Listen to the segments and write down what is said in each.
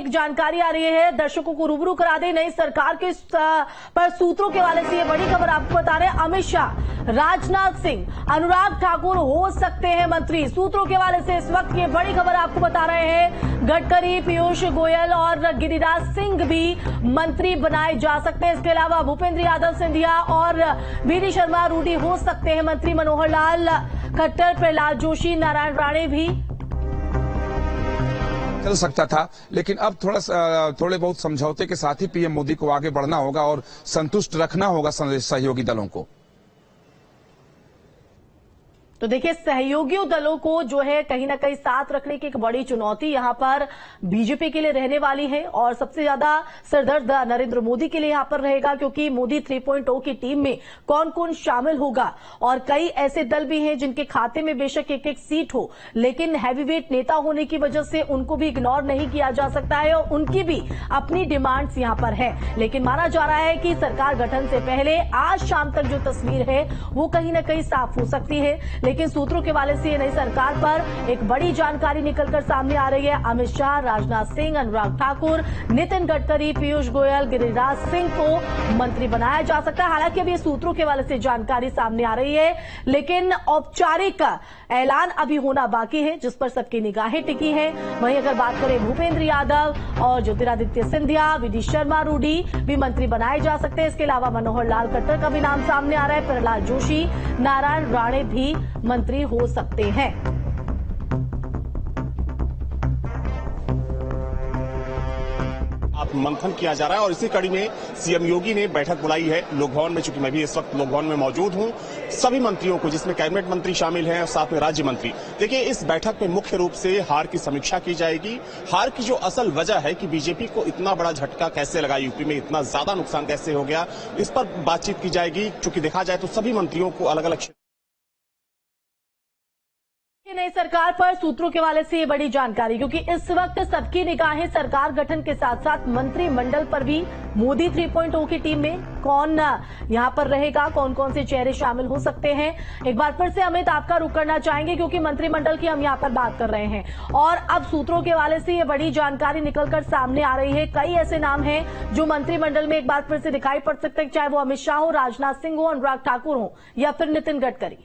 एक जानकारी आ रही है, दर्शकों को रूबरू करा दें। नई सरकार के पर सूत्रों के हवाले से ये बड़ी खबर आपको बता रहे हैं। अमित शाह, राजनाथ सिंह, अनुराग ठाकुर हो सकते हैं मंत्री। सूत्रों के हवाले से इस वक्त ये बड़ी खबर आपको बता रहे हैं। गडकरी, पीयूष गोयल और गिरिराज सिंह भी मंत्री बनाए जा सकते हैं। इसके अलावा भूपेंद्र यादव, सिंधिया और वी.डी. शर्मा रूडी हो सकते हैं मंत्री। मनोहर लाल खट्टर, प्रहलाद जोशी, नारायण राणे भी चल सकता था, लेकिन अब थोड़े बहुत समझौते के साथ ही पीएम मोदी को आगे बढ़ना होगा और संतुष्ट रखना होगा सहयोगी दलों को। तो देखिए, सहयोगी दलों को जो है कहीं ना कहीं साथ रखने की एक बड़ी चुनौती यहां पर बीजेपी के लिए रहने वाली है और सबसे ज्यादा सिरदर्द नरेंद्र मोदी के लिए यहां पर रहेगा, क्योंकि मोदी 3.0 की टीम में कौन कौन शामिल होगा। और कई ऐसे दल भी हैं जिनके खाते में बेशक एक एक सीट हो, लेकिन हैवीवेट नेता होने की वजह से उनको भी इग्नोर नहीं किया जा सकता है और उनकी भी अपनी डिमांड्स यहां पर है। लेकिन माना जा रहा है कि सरकार गठन से पहले आज शाम तक जो तस्वीर है वो कहीं ना कहीं साफ हो सकती है। लेकिन सूत्रों के हवाले से नई सरकार पर एक बड़ी जानकारी निकलकर सामने आ रही है। अमित शाह, राजनाथ सिंह, अनुराग ठाकुर, नितिन गडकरी, पीयूष गोयल, गिरिराज सिंह को मंत्री बनाया जा सकता है। हालांकि अभी सूत्रों के हवाले से जानकारी सामने आ रही है, लेकिन औपचारिक ऐलान अभी होना बाकी है, जिस पर सबकी निगाहें टिकी है। वहीं अगर बात करें भूपेंद्र यादव और ज्योतिरादित्य सिंधिया, वी.डी. शर्मा रूडी भी मंत्री बनाए जा सकते हैं। इसके अलावा मनोहर लाल खट्टर का भी नाम सामने आ रहा है। प्रहलाद जोशी, नारायण राणे भी मंत्री हो सकते हैं। आप मंथन किया जा रहा है और इसी कड़ी में सीएम योगी ने बैठक बुलाई है लोक भवन में। चूंकि मैं भी इस वक्त लोक भवन में मौजूद हूं, सभी मंत्रियों को, जिसमें कैबिनेट मंत्री शामिल हैं और साथ में राज्य मंत्री, देखिए इस बैठक में मुख्य रूप से हार की समीक्षा की जाएगी। हार की जो असल वजह है कि बीजेपी को इतना बड़ा झटका कैसे लगा, यूपी में इतना ज्यादा नुकसान कैसे हो गया, इस पर बातचीत की जाएगी। चूंकि देखा जाए तो सभी मंत्रियों को अलग अलग नई सरकार पर सूत्रों के हवाले से ये बड़ी जानकारी, क्योंकि इस वक्त सबकी निगाहें सरकार गठन के साथ साथ मंत्रिमंडल पर भी। मोदी 3.0 की टीम में कौन यहां पर रहेगा, कौन कौन से चेहरे शामिल हो सकते हैं। एक बार फिर से अमित आपका रुख करना चाहेंगे, क्योंकि मंत्रिमंडल की हम यहां पर बात कर रहे हैं और अब सूत्रों के हवाले से ये बड़ी जानकारी निकलकर सामने आ रही है। कई ऐसे नाम हैं जो मंत्रिमंडल में एक बार फिर से दिखाई पड़ सकते हैं, चाहे वो अमित शाह हो, राजनाथ सिंह हो, अनुराग ठाकुर हो या फिर नितिन गडकरी।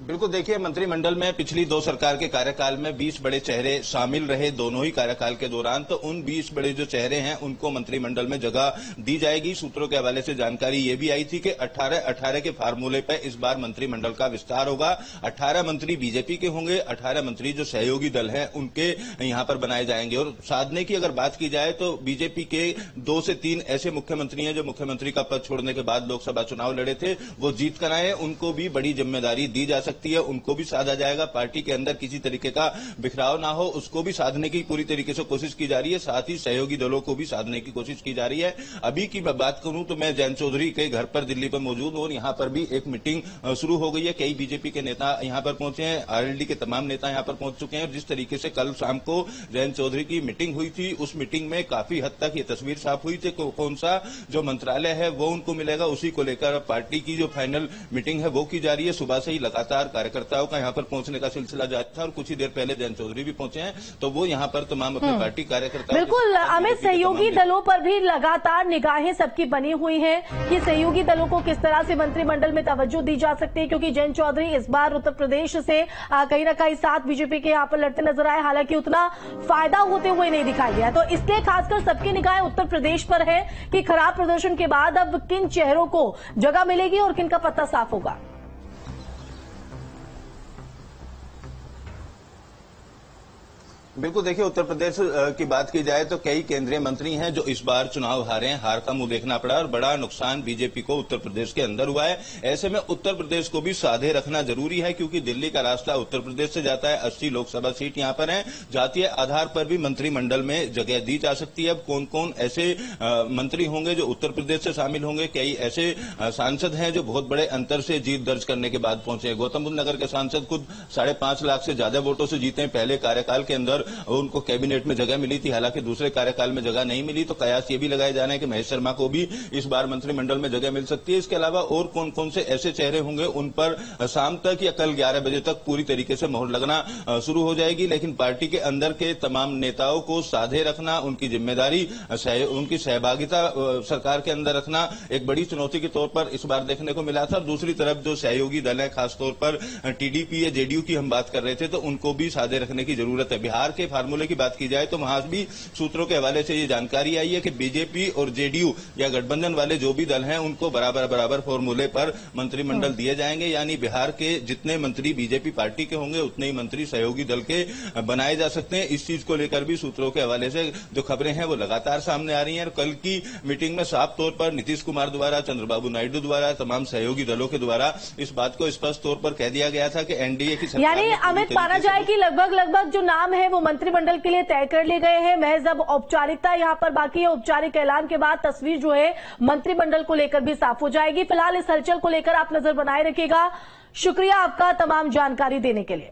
बिल्कुल, देखिए मंत्रिमंडल में पिछली 2 सरकार के कार्यकाल में 20 बड़े चेहरे शामिल रहे दोनों ही कार्यकाल के दौरान। तो उन 20 बड़े जो चेहरे हैं उनको मंत्रिमंडल में जगह दी जाएगी। सूत्रों के हवाले से जानकारी ये भी आई थी कि 18 के फार्मूले पर इस बार मंत्रिमंडल का विस्तार होगा। 18 मंत्री बीजेपी के होंगे, 18 मंत्री जो सहयोगी दल हैं उनके यहां पर बनाए जाएंगे। और साधने की अगर बात की जाए तो बीजेपी के 2 से 3 ऐसे मुख्यमंत्री हैं जो मुख्यमंत्री का पद छोड़ने के बाद लोकसभा चुनाव लड़े थे, वो जीत कर आए। उनको भी बड़ी जिम्मेदारी दी जा सकती है, उनको भी साधा जाएगा। पार्टी के अंदर किसी तरीके का बिखराव ना हो, उसको भी साधने की पूरी तरीके से कोशिश की जा रही है। साथ ही सहयोगी दलों को भी साधने की कोशिश की जा रही है। अभी की बात करूं तो मैं जयंत चौधरी के घर पर दिल्ली पर मौजूद हूं और यहां पर भी एक मीटिंग शुरू हो गई है। कई बीजेपी के नेता यहां पर पहुंचे हैं, आरएलडी के तमाम नेता यहां पर पहुंच चुके हैं। और जिस तरीके से कल शाम को जयंत चौधरी की मीटिंग हुई थी, उस मीटिंग में काफी हद तक ये तस्वीर साफ हुई थी कौन सा जो मंत्रालय है वो उनको मिलेगा, उसी को लेकर पार्टी की जो फाइनल मीटिंग है वो की जा रही है। सुबह से ही लगातार कार्यकर्ताओं का यहां पर पहुंचने का सिलसिला जारी था और कुछ ही देर पहले जयंत चौधरी भी पहुंचे हैं, तो वो यहां पर तमाम अपनी पार्टी कार्यकर्ता। बिल्कुल अमित, सहयोगी दलों पर भी लगातार निगाहें सबकी बनी हुई हैं कि सहयोगी दलों को किस तरह से मंत्रिमंडल में तवज्जो दी जा सकती है, क्योंकि जयंत चौधरी इस बार उत्तर प्रदेश से कहीं ना कहीं साथ बीजेपी के यहां पर लड़ते नजर आए, हालांकि उतना फायदा होते हुए नहीं दिखाई दिया। तो इसलिए खासकर सबकी निगाहें उत्तर प्रदेश पर है कि खराब प्रदर्शन के बाद अब किन चेहरों को जगह मिलेगी और किन का पत्ता साफ होगा। बिल्कुल, देखिए उत्तर प्रदेश की बात की जाए तो कई केंद्रीय मंत्री हैं जो इस बार चुनाव हारे हैं, हार का मुंह देखना पड़ा और बड़ा नुकसान बीजेपी को उत्तर प्रदेश के अंदर हुआ है। ऐसे में उत्तर प्रदेश को भी साधे रखना जरूरी है, क्योंकि दिल्ली का रास्ता उत्तर प्रदेश से जाता है। 80 लोकसभा सीट यहां पर है। जातीय आधार पर भी मंत्रिमंडल में जगह दी जा सकती है। अब कौन कौन ऐसे मंत्री होंगे जो उत्तर प्रदेश से शामिल होंगे। कई ऐसे सांसद हैं जो बहुत बड़े अंतर से जीत दर्ज करने के बाद पहुंचे। गौतम बुद्ध नगर के सांसद खुद 5.5 लाख से ज्यादा वोटों से जीते हैं पहले कार्यकाल के अंदर। पर उनको कैबिनेट में जगह मिली थी, हालांकि दूसरे कार्यकाल में जगह नहीं मिली। तो कयास ये भी लगाए जा रहे हैं कि महेश शर्मा को भी इस बार मंत्रिमंडल में जगह मिल सकती है। इसके अलावा और कौन कौन से ऐसे चेहरे होंगे उन पर शाम तक या कल 11 बजे तक पूरी तरीके से मोहर लगना शुरू हो जाएगी। लेकिन पार्टी के अंदर के तमाम नेताओं को साधे रखना, उनकी जिम्मेदारी, उनकी सहभागिता सरकार के अंदर रखना एक बड़ी चुनौती के तौर पर इस बार देखने को मिला था। दूसरी तरफ जो सहयोगी दल है, खासतौर पर टीडीपी या जेडीयू की हम बात कर रहे थे, तो उनको भी साधे रखने की जरूरत है। बिहार के फार्मूले की बात की जाए तो वहां भी सूत्रों के हवाले से ये जानकारी आई है कि बीजेपी और जेडीयू या गठबंधन वाले जो भी दल हैं उनको बराबर फॉर्मूले पर मंत्रिमंडल दिए जाएंगे। यानी बिहार के जितने मंत्री बीजेपी पार्टी के होंगे उतने ही मंत्री सहयोगी दल के बनाए जा सकते हैं। इस चीज को लेकर भी सूत्रों के हवाले से जो खबरें हैं वो लगातार सामने आ रही हैं। और कल की मीटिंग में साफ तौर पर नीतीश कुमार द्वारा, चंद्रबाबू नायडू द्वारा, तमाम सहयोगी दलों के द्वारा इस बात को स्पष्ट तौर पर कह दिया गया था कि एनडीए की सरकार, यानी अमित, माना जाए कि लगभग जो नाम है वो मंत्रिमंडल के लिए तय कर लिए गए हैं। महज अब औपचारिकता यहां पर बाकी है। औपचारिक ऐलान के बाद तस्वीर जो है मंत्रिमंडल को लेकर भी साफ हो जाएगी। फिलहाल इस हलचल को लेकर आप नजर बनाए रखिएगा। शुक्रिया आपका तमाम जानकारी देने के लिए।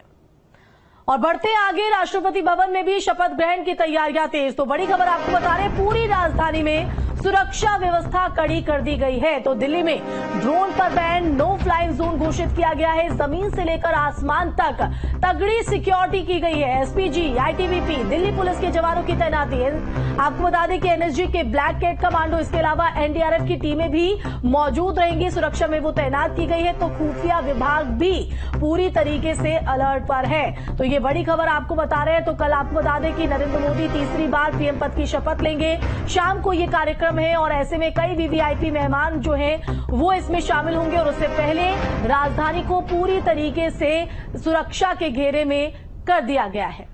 और बढ़ते आगे, राष्ट्रपति भवन में भी शपथ ग्रहण की तैयारियां तेज। तो बड़ी खबर आपको बता रहे, पूरी राजधानी में सुरक्षा व्यवस्था कड़ी कर दी गई है। तो दिल्ली में ड्रोन पर बैन, नो फ्लाइंग जोन घोषित किया गया है। जमीन से लेकर आसमान तक तगड़ी सिक्योरिटी की गई है। एसपीजी, आईटीबीपी, दिल्ली पुलिस के जवानों की तैनाती है। आपको बता दें कि एनएसजी के ब्लैक कैट कमांडो, इसके अलावा एनडीआरएफ की टीमें भी मौजूद रहेंगी। सुरक्षा में वो तैनात की गई है। तो खुफिया विभाग भी पूरी तरीके से अलर्ट पर है। तो ये बड़ी खबर आपको बता रहे हैं। तो कल आपको बता दें कि नरेंद्र मोदी तीसरी बार पीएम पद की शपथ लेंगे। शाम को ये कार्यक्रम है और ऐसे में कई वीवीआईपी मेहमान जो हैं वो इसमें शामिल होंगे। और उससे पहले राजधानी को पूरी तरीके से सुरक्षा के घेरे में कर दिया गया है।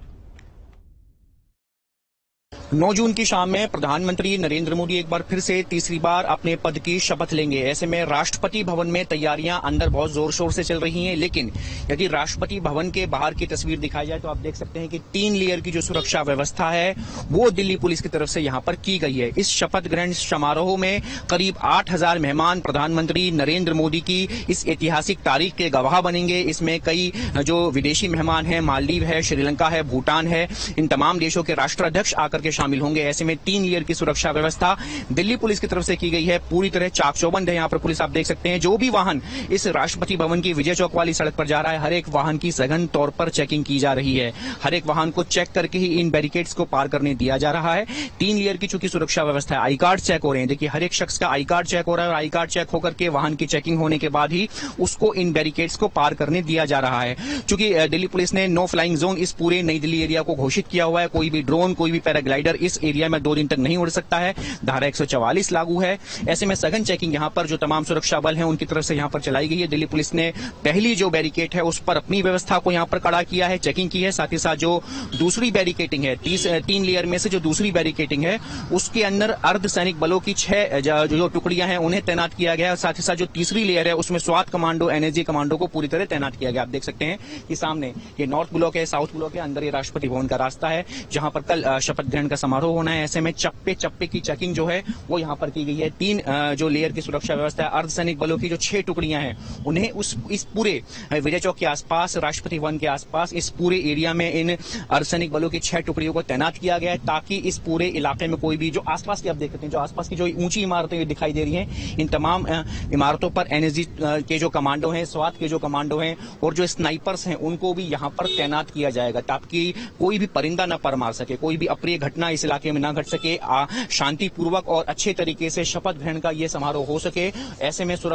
9 जून की शाम में प्रधानमंत्री नरेंद्र मोदी एक बार फिर से तीसरी बार अपने पद की शपथ लेंगे। ऐसे में राष्ट्रपति भवन में तैयारियां अंदर बहुत जोर शोर से चल रही हैं। लेकिन यदि राष्ट्रपति भवन के बाहर की तस्वीर दिखाई जाए तो आप देख सकते हैं कि 3 लेयर की जो सुरक्षा व्यवस्था है वो दिल्ली पुलिस की तरफ से यहां पर की गई है। इस शपथ ग्रहण समारोह में करीब 8000 मेहमान प्रधानमंत्री नरेंद्र मोदी की इस ऐतिहासिक तारीख के गवाह बनेंगे। इसमें कई जो विदेशी मेहमान हैं, मालदीव है, श्रीलंका है, भूटान है, इन तमाम देशों के राष्ट्राध्यक्ष आकर के शामिल होंगे। ऐसे में 3 लेयर की सुरक्षा व्यवस्था दिल्ली पुलिस की तरफ से की गई है। पूरी तरह चाक चौबंद है यहाँ पर पुलिस। आप देख सकते हैं जो भी वाहन इस राष्ट्रपति भवन की विजय चौक वाली सड़क पर जा रहा है, हर एक वाहन की सघन तौर पर चेकिंग की जा रही है। हर एक वाहन को चेक करके ही इन बैरिकेड्स को पार करने दिया जा रहा है। 3 लेयर की चूंकि सुरक्षा व्यवस्था है, आई कार्ड चेक हो रहे हैं। देखिए हर एक शख्स का आई कार्ड चेक हो रहा है और आई कार्ड चेक होकर के वाहन की चेकिंग होने के बाद ही उसको इन बैरिकेड्स को पार करने दिया जा रहा है। चूंकि दिल्ली पुलिस ने नो फ्लाइंग जोन इस पूरे नई दिल्ली एरिया को घोषित किया हुआ है। कोई भी ड्रोन, कोई भी पैराग्लाइडर इस एरिया में 2 दिन तक नहीं उड़ सकता है। धारा 144 लागू है। ऐसे में सघन चेकिंग यहां पर जो तमाम सुरक्षा बल हैं उनकी तरफ से यहां पर चलाई गई है। दिल्ली पुलिस ने पहली जो बैरिकेड है उस पर अपनी व्यवस्था को यहां पर कड़ा किया है, चेकिंग की है। साथ ही साथ जो दूसरी बैरिकेटिंग है, 3 लेयर में से जो दूसरी बैरिकेटिंग है उसके अंदर अर्धसैनिक बलों की 6 जो टुकड़ियां हैं उन्हें तैनात किया गया है। साथ ही साथ जो तीसरी लेयर है उसमें स्वात कमांडो, एनएसजी कमांडो को पूरी तरह तैनात किया गया। आप देख सकते हैं कि सामने ये नॉर्थ ब्लॉक है, साउथ ब्लॉक है, अंदर ये राष्ट्रपति भवन का रास्ता है जहां पर कल शपथ ग्रहण का समारोह होना है। ऐसे में चप्पे चप्पे की चेकिंग जो है वो यहां पर की गई है। 3 जो लेयर की सुरक्षा व्यवस्था है, अर्धसैनिक बलों की जो 6 टुकड़ियां हैं उन्हें इस पूरे विजय चौक के आसपास, राष्ट्रपति भवन के आसपास, इस पूरे एरिया में इन अर्धसैनिक बलों की 6 टुकड़ियों को तैनात किया गया है ताकि इस पूरे इलाके में कोई भी जो आसपास की, आप देख सकते हैं जो आसपास की जो ऊंची इमारतें दिखाई दे रही हैं, इन तमाम इमारतों पर एनएसजी के जो कमांडो हैं, स्वात के जो कमांडो हैं और जो स्नाइपर्स हैं उनको भी यहां पर तैनात किया जाएगा ताकि कोई भी परिंदा न पर मार सके, कोई भी अप्रिय घटना इस इलाके में न घट सके, शांतिपूर्वक और अच्छे तरीके से शपथ ग्रहण का ये समारोह हो सके। ऐसे में सुरक्षा